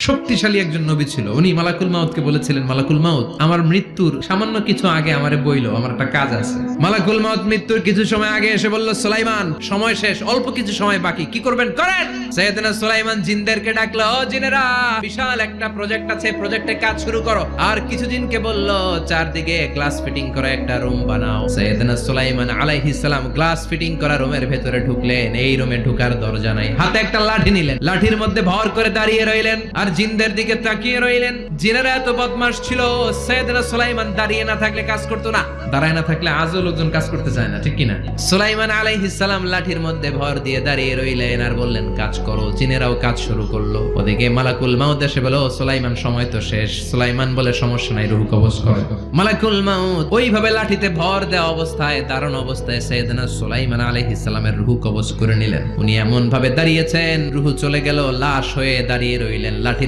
শক্তিশালী একজন নবী ছিল। উনি মালাকুল মাউতকে বলেছিলেন, মালাকুল মাউত, আমার মৃত্যুর সামান্য কিছু আগে আমারে বইলো, আমার একটা কাজ আছে। মালাকুল মাউত মৃত্যুর কিছু সময় আগে এসে বলল, সুলাইমান সময় শেষ, অল্প কিছু সময় বাকি, কি করবেন করেন। সাইয়েদনা সুলাইমান জিনদেরকে ডাকলো, ও জিনেরা, বিশাল একটা প্রজেক্ট আছে, প্রজেক্টে কাজ শুরু করো। আর কিছু জিনকে বলল, চারদিকে গ্লাস ফিটিং করা একটা রুম বানাও। সাইয়েদনা সুলাইমান আলাইহিস সালাম গ্লাস ফিটিং করা রুমের ভেতরে ঢুকলেন। এই রুমে ঢুকার দরজা নাই, হাতে একটা লাঠি নিলেন, লাঠির মধ্যে ভর করে দাঁড়িয়ে রইলেন আর জিনদের দিকে তাকিয়ে রইলেন। জিনেরা এত বদমাশ ছিল, সাইয়েদনা সুলাইমান দাঁড়িয়ে না থাকলে কাজ করতো না, দাঁড়ায় না থাকলে আজও লোকজন কাজ করতে চায় না, ঠিক কিনা? সুলাইমান আলাইহিস সালাম লাঠির মধ্যে ভর দিয়ে দাঁড়িয়ে রইলেন আর বললেন, কাজ করো। জিনেরাও কাজ শুরু করলো। ওদিকে মালাকুল মাউত এসে বলল, সুলাইমান সময় তো শেষ। সুলাইমান বলে, সমস্যা নাই, রূহ কবজ করো। মালাকুল মাউত ওইভাবে লাঠিতে ভর দেওয়া অবস্থায়, দাঁড়ানো অবস্থায় সাইয়েদনা সুলাইমান আলাইহিস সালামের রূহ কবজ করে নিলেন। উনি এমন ভাবে দাঁড়িয়েছেন, রূহ চলে গেল, লাশ হয়ে দাঁড়িয়ে রইলেন। লাঠি